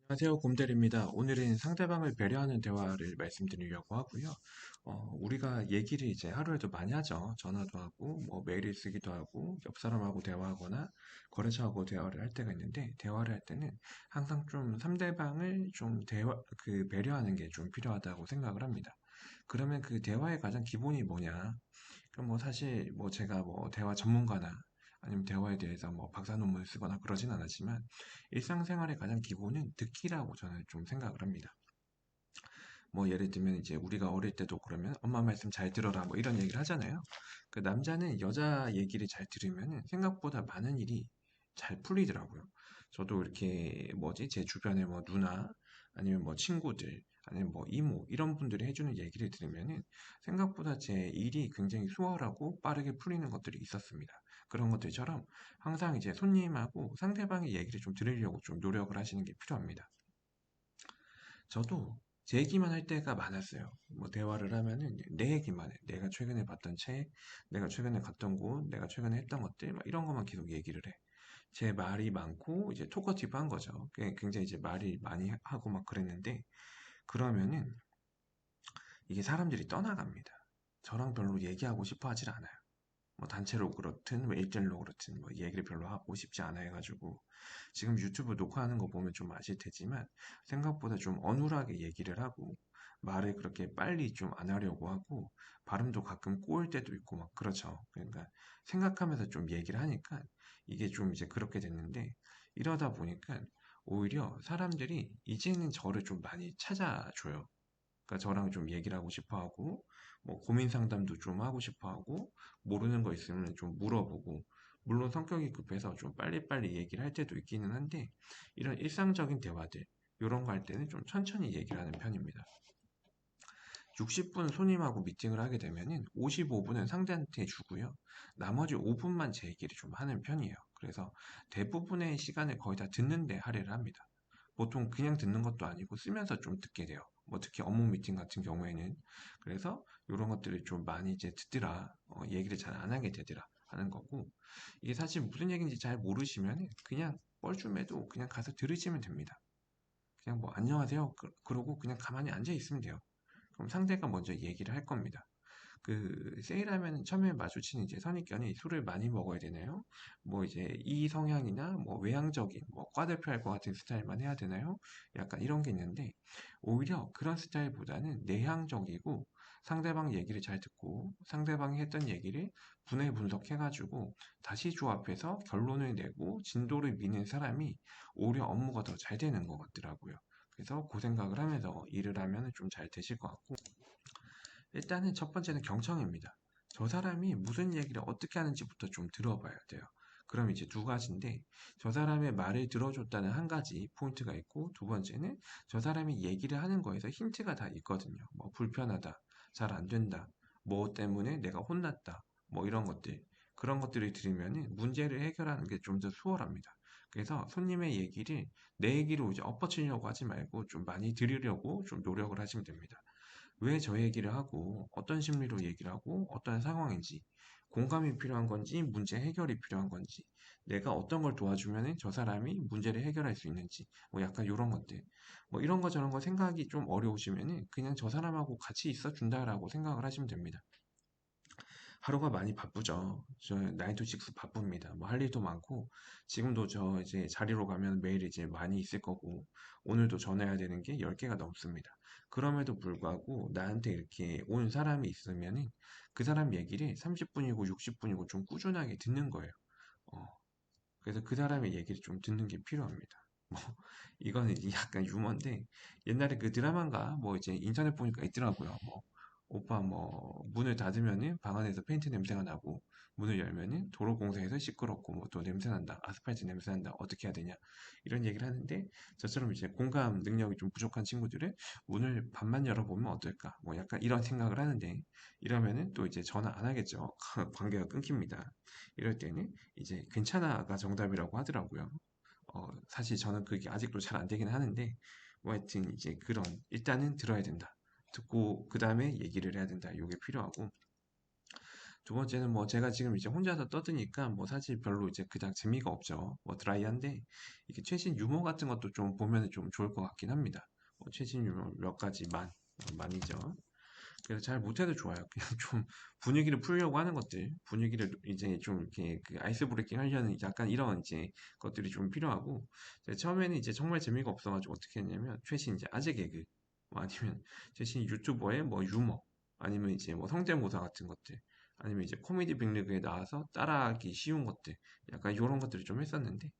안녕하세요, 곰대리입니다. 오늘은 상대방을 배려하는 대화를 말씀드리려고 하고요. 우리가 얘기를 이제 하루에도 많이 하죠. 전화도 하고, 뭐 메일을 쓰기도 하고, 옆 사람하고 대화하거나, 거래처하고 대화를 할 때가 있는데, 대화를 할 때는 항상 좀 상대방을 좀 배려하는 게 좀 필요하다고 생각을 합니다. 그러면 그 대화의 가장 기본이 뭐냐? 그럼 뭐 사실 뭐 제가 뭐 대화 전문가나 아니면 대화에 대해서 뭐 박사 논문을 쓰거나 그러진 않았지만 일상생활의 가장 기본은 듣기라고 저는 좀 생각을 합니다. 뭐 예를 들면 이제 우리가 어릴 때도 그러면 엄마 말씀 잘 들어라 뭐 이런 얘기를 하잖아요. 그 남자는 여자 얘기를 잘 들으면 생각보다 많은 일이 잘 풀리더라고요. 저도 이렇게 뭐지 제 주변에 뭐 누나 아니면 뭐 친구들 아니면 뭐 이모 이런 분들이 해주는 얘기를 들으면은 생각보다 제 일이 굉장히 수월하고 빠르게 풀리는 것들이 있었습니다. 그런 것들처럼 항상 이제 손님하고 상대방의 얘기를 좀 들으려고 좀 노력을 하시는 게 필요합니다. 저도 제 얘기만 할 때가 많았어요. 뭐 대화를 하면은 내 얘기만 해. 내가 최근에 봤던 책, 내가 최근에 갔던 곳, 내가 최근에 했던 것들, 막 이런 것만 계속 얘기를 해. 제 말이 많고 이제 토커티브 한 거죠. 굉장히 이제 말이 많이 하고 막 그랬는데 그러면은 이게 사람들이 떠나갑니다. 저랑 별로 얘기하고 싶어 하질 않아요. 뭐 단체로 그렇든 뭐 일절로 그렇든 뭐 얘기를 별로 하고 싶지 않아 해가지고 지금 유튜브 녹화하는 거 보면 좀 아실 테지만 생각보다 좀 어눌하게 얘기를 하고 말을 그렇게 빨리 좀 안 하려고 하고 발음도 가끔 꼬일 때도 있고 막 그렇죠. 그러니까 생각하면서 좀 얘기를 하니까 이게 좀 이제 그렇게 됐는데 이러다 보니까 오히려 사람들이 이제는 저를 좀 많이 찾아줘요. 그러니까 저랑 좀 얘기를 하고 싶어 하고, 뭐 고민 상담도 좀 하고 싶어 하고, 모르는 거 있으면 좀 물어보고, 물론 성격이 급해서 좀 빨리빨리 얘기를 할 때도 있기는 한데, 이런 일상적인 대화들, 이런 거 할 때는 좀 천천히 얘기를 하는 편입니다. 60분 손님하고 미팅을 하게 되면은 55분은 상대한테 주고요. 나머지 5분만 제 얘기를 좀 하는 편이에요. 그래서 대부분의 시간을 거의 다 듣는데 할애를 합니다. 보통 그냥 듣는 것도 아니고 쓰면서 좀 듣게 돼요. 뭐 특히 업무 미팅 같은 경우에는 그래서 이런 것들을 좀 많이 이제 듣더라, 얘기를 잘 안 하게 되더라 하는 거고 이게 사실 무슨 얘기인지 잘 모르시면 그냥 뻘쭘해도 그냥 가서 들으시면 됩니다. 그냥 뭐 안녕하세요 그러고 그냥 가만히 앉아 있으면 돼요. 그럼 상대가 먼저 얘기를 할 겁니다. 그 세일하면 처음에 마주치는 이제 선입견이 술을 많이 먹어야 되나요? 뭐 이제 이 성향이나 뭐 외향적인 뭐 과대표할 것 같은 스타일만 해야 되나요? 약간 이런 게 있는데 오히려 그런 스타일보다는 내향적이고 상대방 얘기를 잘 듣고 상대방이 했던 얘기를 분해 분석해가지고 다시 조합해서 결론을 내고 진도를 미는 사람이 오히려 업무가 더 잘 되는 것 같더라고요. 그래서 그 생각을 하면서 일을 하면 좀 잘 되실 것 같고 일단은 첫 번째는 경청입니다. 저 사람이 무슨 얘기를 어떻게 하는지부터 좀 들어봐야 돼요. 그럼 이제 두 가지인데, 저 사람의 말을 들어줬다는 한 가지 포인트가 있고, 두 번째는 저 사람이 얘기를 하는 거에서 힌트가 다 있거든요. 뭐, 불편하다, 잘 안 된다, 뭐 때문에 내가 혼났다, 뭐 이런 것들. 그런 것들을 들으면 문제를 해결하는 게 좀 더 수월합니다. 그래서 손님의 얘기를 내 얘기로 이제 엎어치려고 하지 말고 좀 많이 들으려고 좀 노력을 하시면 됩니다. 왜 저 얘기를 하고 어떤 심리로 얘기를 하고 어떤 상황인지 공감이 필요한 건지 문제 해결이 필요한 건지 내가 어떤 걸 도와주면 저 사람이 문제를 해결할 수 있는지 뭐 약간 이런 것들 뭐 이런 거 저런 거 생각이 좀 어려우시면 그냥 저 사람하고 같이 있어 준다라고 생각을 하시면 됩니다. 하루가 많이 바쁘죠. 저 9 to 6 바쁩니다. 뭐 할 일도 많고 지금도 저 이제 자리로 가면 매일 이제 많이 있을 거고 오늘도 전해야 되는 게 10개가 넘습니다. 그럼에도 불구하고 나한테 이렇게 온 사람이 있으면은 그 사람 얘기를 30분이고 60분이고 좀 꾸준하게 듣는 거예요. 어, 그래서 그 사람의 얘기를 좀 듣는 게 필요합니다. 뭐 이거는 이제 약간 유머인데 옛날에 그 드라마인가 뭐 이제 인터넷 보니까 있더라고요. 뭐 오빠 뭐 문을 닫으면은 방 안에서 페인트 냄새가 나고 문을 열면은 도로 공사에서 시끄럽고 뭐 또 냄새 난다. 아스팔트 냄새 난다. 어떻게 해야 되냐. 이런 얘기를 하는데 저처럼 이제 공감 능력이 좀 부족한 친구들은 문을 반만 열어보면 어떨까? 뭐 약간 이런 생각을 하는데 이러면은 또 이제 전화 안 하겠죠. 관계가 끊깁니다. 이럴 때는 이제 괜찮아가 정답이라고 하더라고요. 사실 저는 그게 아직도 잘 안 되긴 하는데, 뭐 하여튼 이제 그런, 일단은 들어야 된다. 듣고, 그 다음에 얘기를 해야 된다. 이게 필요하고. 두 번째는 뭐 제가 지금 이제 혼자서 떠드니까 뭐 사실 별로 이제 그닥 재미가 없죠. 뭐 드라이한데 이게 최신 유머 같은 것도 좀 보면 좀 좋을 것 같긴 합니다. 최신 유머 몇 가지만 만이죠. 그래서 잘 못해도 좋아요. 그냥 좀 분위기를 풀려고 하는 것들, 분위기를 이제 좀 이렇게 그 아이스 브레이킹 하려는 약간 이런 이제 것들이 좀 필요하고, 제가 처음에는 이제 정말 재미가 없어가지고 어떻게 했냐면, 최신 이제 아재 개그, 뭐 아니면 최신 유튜버의 뭐 유머, 아니면 이제 뭐 성대모사 같은 것들, 아니면 이제 코미디 빅리그에 나와서 따라하기 쉬운 것들, 약간 이런 것들을 좀 했었는데,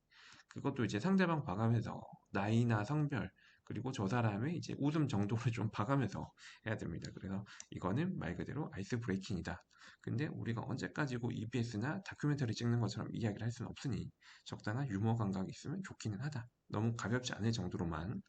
그것도 이제 상대방 봐가면서 나이나 성별 그리고 저 사람의 이제 웃음 정도를 좀 봐가면서 해야 됩니다. 그래서 이거는 말 그대로 아이스 브레이킹이다. 근데 우리가 언제까지고 EBS나 다큐멘터리 찍는 것처럼 이야기를 할 수는 없으니 적당한 유머 감각이 있으면 좋기는 하다. 너무 가볍지 않을 정도로만.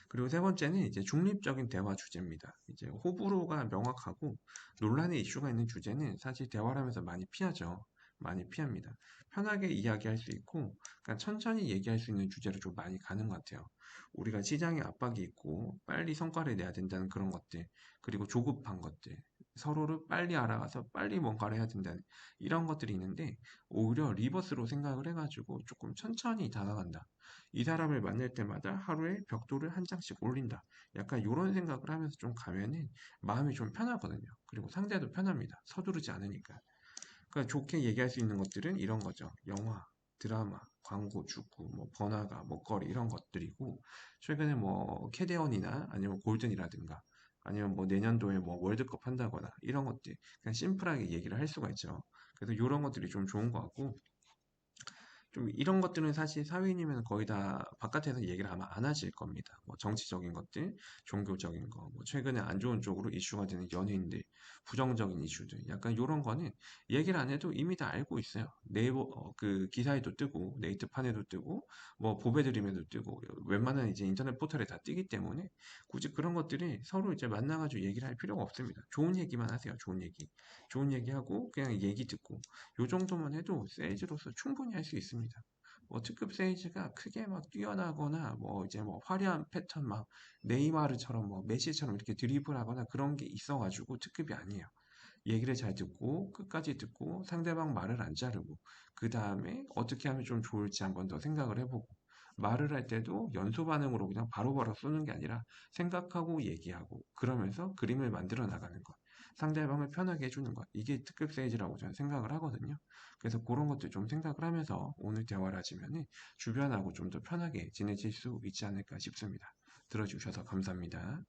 그리고 세 번째는 이제 중립적인 대화 주제입니다. 이제 호불호가 명확하고 논란의 이슈가 있는 주제는 사실 대화를 하면서 많이 피하죠. 많이 피합니다. 편하게 이야기할 수 있고, 그러니까 천천히 얘기할 수 있는 주제로 좀 많이 가는 것 같아요. 우리가 시장에 압박이 있고, 빨리 성과를 내야 된다는 그런 것들, 그리고 조급한 것들, 서로를 빨리 알아가서 빨리 뭔가를 해야 된다는 이런 것들이 있는데, 오히려 리버스로 생각을 해가지고 조금 천천히 다가간다. 이 사람을 만날 때마다 하루에 벽돌을 한 장씩 올린다. 약간 이런 생각을 하면서 좀 가면은 마음이 좀 편하거든요. 그리고 상대도 편합니다. 서두르지 않으니까. 그러니까 좋게 얘기할 수 있는 것들은 이런 거죠. 영화, 드라마, 광고, 축구, 뭐 번화가, 먹거리 이런 것들이고 최근에 뭐 캐대언이나 아니면 골든이라든가 아니면 뭐 내년도에 뭐 월드컵 한다거나 이런 것들 그냥 심플하게 얘기를 할 수가 있죠. 그래서 이런 것들이 좀 좋은 것 같고 좀 이런 것들은 사실 사회인이면 거의 다 바깥에서 얘기를 아마 안 하실 겁니다. 뭐 정치적인 것들, 종교적인 거, 뭐 최근에 안 좋은 쪽으로 이슈가 되는 연예인들, 부정적인 이슈들, 약간 이런 거는 얘기를 안 해도 이미 다 알고 있어요. 네이버 그 기사에도 뜨고, 네이트판에도 뜨고, 뭐 보배드림에도 뜨고, 웬만한 이제 인터넷 포털에 다 뜨기 때문에 굳이 그런 것들이 서로 이제 만나가지고 얘기를 할 필요가 없습니다. 좋은 얘기만 하세요. 좋은 얘기, 좋은 얘기하고 그냥 얘기 듣고. 요 정도만 해도 세일즈로서 충분히 할 수 있습니다. 뭐 특급 세일즈가 크게 막 뛰어나거나 뭐 이제 뭐 화려한 패턴 막 네이마르처럼 뭐 메시처럼 이렇게 드리블하거나 그런 게 있어가지고 특급이 아니에요. 얘기를 잘 듣고 끝까지 듣고 상대방 말을 안 자르고 그 다음에 어떻게 하면 좀 좋을지 한번 더 생각을 해보고 말을 할 때도 연소 반응으로 그냥 바로바로 쏘는 게 아니라 생각하고 얘기하고 그러면서 그림을 만들어 나가는 것. 상대방을 편하게 해주는 것. 이게 특급 세일즈라고 저는 생각을 하거든요. 그래서 그런 것들 좀 생각을 하면서 오늘 대화를 하시면 주변하고 좀 더 편하게 지내실 수 있지 않을까 싶습니다. 들어주셔서 감사합니다.